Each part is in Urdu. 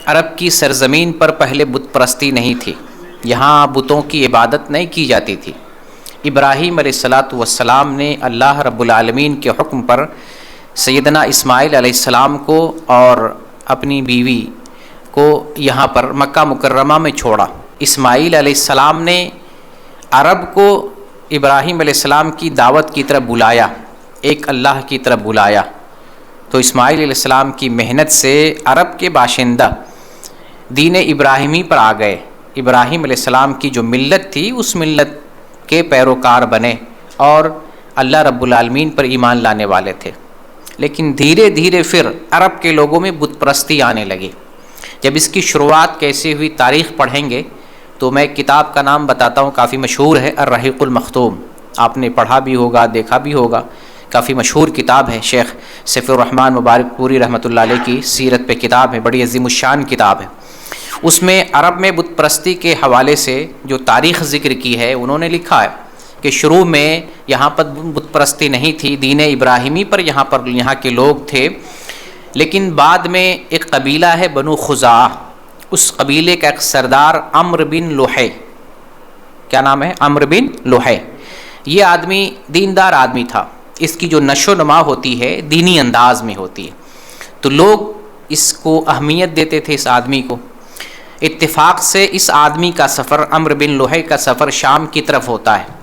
عرب کی سرزمین پر پہلے بت پرستی نہیں تھی، یہاں بتوں کی عبادت نہیں کی جاتی تھی۔ ابراہیم علیہ السلام نے اللہ رب العالمین کے حکم پر سیدنا اسماعیل علیہ السلام کو اور اپنی بیوی کو یہاں پر مکہ مکرمہ میں چھوڑا۔ اسماعیل علیہ السلام نے عرب کو ابراہیم علیہ السلام کی دعوت کی طرف بلایا، ایک اللہ کی طرف بلایا، تو اسماعیل علیہ السلام کی محنت سے عرب کے باشندہ دین ابراہیمی پر آ گئے۔ ابراہیم علیہ السلام کی جو ملت تھی اس ملت کے پیروکار بنے اور اللہ رب العالمین پر ایمان لانے والے تھے۔ لیکن دھیرے دھیرے پھر عرب کے لوگوں میں بت پرستی آنے لگی۔ جب اس کی شروعات کیسے ہوئی تاریخ پڑھیں گے تو میں ایک کتاب کا نام بتاتا ہوں، کافی مشہور ہے، الرحیق المختوم، آپ نے پڑھا بھی ہوگا، دیکھا بھی ہوگا، کافی مشہور کتاب ہے، شیخ سیف الرحمن مبارک پوری رحمۃ اللہ علیہ کی سیرت پہ کتاب ہے، بڑی عظیم الشان کتاب ہے۔ اس میں عرب میں بت پرستی کے حوالے سے جو تاریخ ذکر کی ہے انہوں نے لکھا ہے کہ شروع میں یہاں پر بت پرستی نہیں تھی، دین ابراہیمی پر یہاں کے لوگ تھے، لیکن بعد میں ایک قبیلہ ہے بنو خزاعہ، اس قبیلے کا ایک سردار عمرو بن لوحی، کیا نام ہے؟ عمرو بن لوحی۔ یہ آدمی دیندار آدمی تھا، اس کی جو نشو و نما ہوتی ہے دینی انداز میں ہوتی ہے، تو لوگ اس کو اہمیت دیتے تھے اس آدمی کو۔ اتفاق سے اس آدمی کا سفر، عمرو بن لوحی کا سفر شام کی طرف ہوتا ہے۔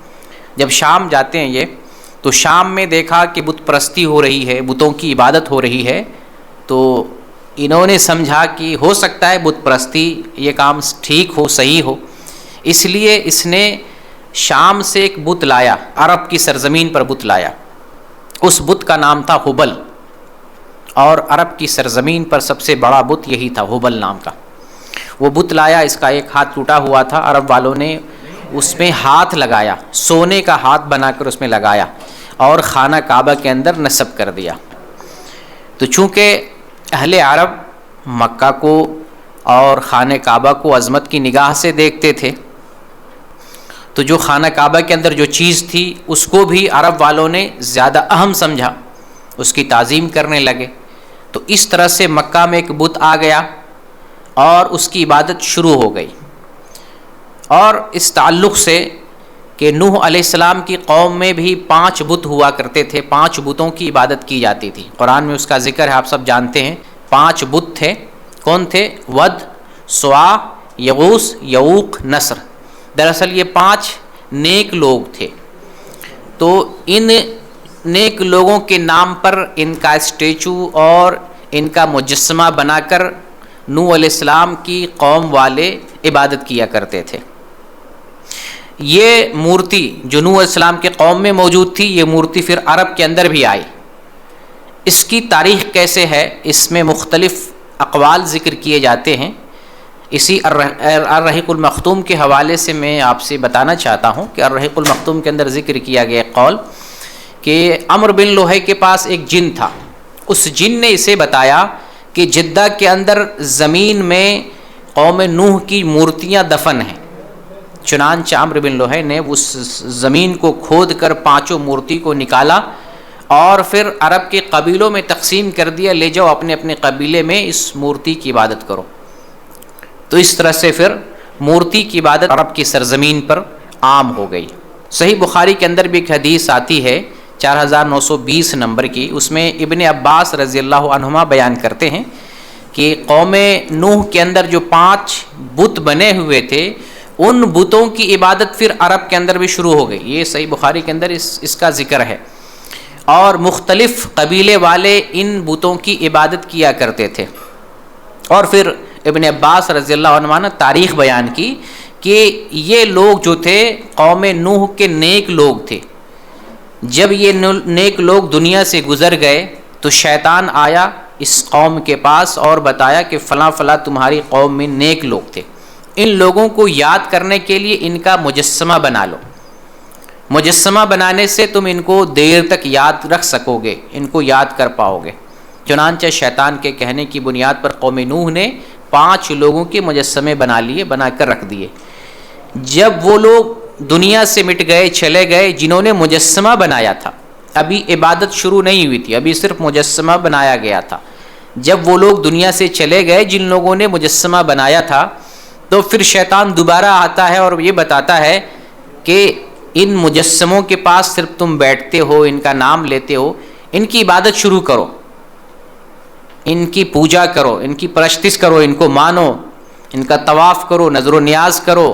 جب شام جاتے ہیں یہ، تو شام میں دیکھا کہ بت پرستی ہو رہی ہے، بتوں کی عبادت ہو رہی ہے، تو انہوں نے سمجھا کہ ہو سکتا ہے بت پرستی یہ کام ٹھیک ہو، صحیح ہو، اس لیے اس نے شام سے ایک بت لایا، عرب کی سرزمین پر بت لایا۔ اس بت کا نام تھا ہبل، اور عرب کی سرزمین پر سب سے بڑا بت یہی تھا، ہبل نام کا۔ وہ بت لایا، اس کا ایک ہاتھ ٹوٹا ہوا تھا، عرب والوں نے اس میں ہاتھ لگایا، سونے کا ہاتھ بنا کر اس میں لگایا اور خانہ کعبہ کے اندر نصب کر دیا۔ تو چونکہ اہل عرب مکہ کو اور خانہ کعبہ کو عظمت کی نگاہ سے دیکھتے تھے، تو جو خانہ کعبہ کے اندر جو چیز تھی اس کو بھی عرب والوں نے زیادہ اہم سمجھا، اس کی تعظیم کرنے لگے۔ تو اس طرح سے مکہ میں ایک بت آ گیا اور اس کی عبادت شروع ہو گئی۔ اور اس تعلق سے کہ نوح علیہ السلام کی قوم میں بھی 5 بت ہوا کرتے تھے، 5 بتوں کی عبادت کی جاتی تھی، قرآن میں اس کا ذکر ہے، آپ سب جانتے ہیں۔ 5 بت تھے، کون تھے؟ ود، سواع، یغوث، یعوق، نصر۔ دراصل یہ 5 نیک لوگ تھے، تو ان نیک لوگوں کے نام پر ان کا اسٹیچو اور ان کا مجسمہ بنا کر نوح علیہ السلام کی قوم والے عبادت کیا کرتے تھے۔ یہ مورتی جو نوح علیہ السلام کے قوم میں موجود تھی، یہ مورتی پھر عرب کے اندر بھی آئی۔ اس کی تاریخ کیسے ہے، اس میں مختلف اقوال ذکر کیے جاتے ہیں۔ اسی الرحیق المختوم کے حوالے سے میں آپ سے بتانا چاہتا ہوں کہ الرحیق المختوم کے اندر ذکر کیا گیا قول کہ عمرو بن لوحی کے پاس ایک جن تھا، اس جن نے اسے بتایا کہ جدہ کے اندر زمین میں قوم نوح کی مورتیاں دفن ہیں۔ چنانچہ عمرو بن لوحی نے اس زمین کو کھود کر 5 مورتی کو نکالا اور پھر عرب کے قبیلوں میں تقسیم کر دیا، لے جاؤ اپنے اپنے قبیلے میں اس مورتی کی عبادت کرو۔ تو اس طرح سے پھر مورتی کی عبادت عرب کی سرزمین پر عام ہو گئی۔ صحیح بخاری کے اندر بھی ایک حدیث آتی ہے 4920 نمبر کی، اس میں ابن عباس رضی اللہ عنہما بیان کرتے ہیں کہ قوم نوح کے اندر جو 5 بت بنے ہوئے تھے، ان بتوں کی عبادت پھر عرب کے اندر بھی شروع ہو گئی۔ یہ صحیح بخاری کے اندر اس کا ذکر ہے، اور مختلف قبیلے والے ان بتوں کی عبادت کیا کرتے تھے۔ اور پھر ابن عباس رضی اللہ عنہ نے تاریخ بیان کی کہ یہ لوگ جو تھے قوم نوح کے نیک لوگ تھے۔ جب یہ نیک لوگ دنیا سے گزر گئے تو شیطان آیا اس قوم کے پاس اور بتایا کہ فلاں فلاں تمہاری قوم میں نیک لوگ تھے، ان لوگوں کو یاد کرنے کے لیے ان کا مجسمہ بنا لو، مجسمہ بنانے سے تم ان کو دیر تک یاد رکھ سکو گے، ان کو یاد کر پاؤ گے۔ چنانچہ شیطان کے کہنے کی بنیاد پر قوم نوح نے 5 لوگوں کے مجسمے بنا کر رکھ دیے۔ جب وہ لوگ دنیا سے مٹ گئے، چلے گئے، جنہوں نے مجسمہ بنایا تھا، ابھی عبادت شروع نہیں ہوئی تھی، ابھی صرف مجسمہ بنایا گیا تھا، جب وہ لوگ دنیا سے چلے گئے جن لوگوں نے مجسمہ بنایا تھا، تو پھر شیطان دوبارہ آتا ہے اور یہ بتاتا ہے کہ ان مجسموں کے پاس صرف تم بیٹھتے ہو، ان کا نام لیتے ہو، ان کی عبادت شروع کرو، ان کی پوجا کرو، ان کی پرستش کرو، ان کو مانو، ان کا طواف کرو، نظر و نیاز کرو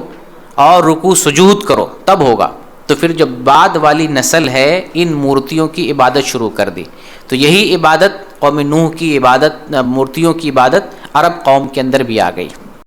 اور رکوع سجود کرو، تب ہوگا۔ تو پھر جب بعد والی نسل ہے ان مورتیوں کی عبادت شروع کر دی، تو یہی عبادت قوم نوح کی عبادت، مورتیوں کی عبادت عرب قوم کے اندر بھی آ گئی۔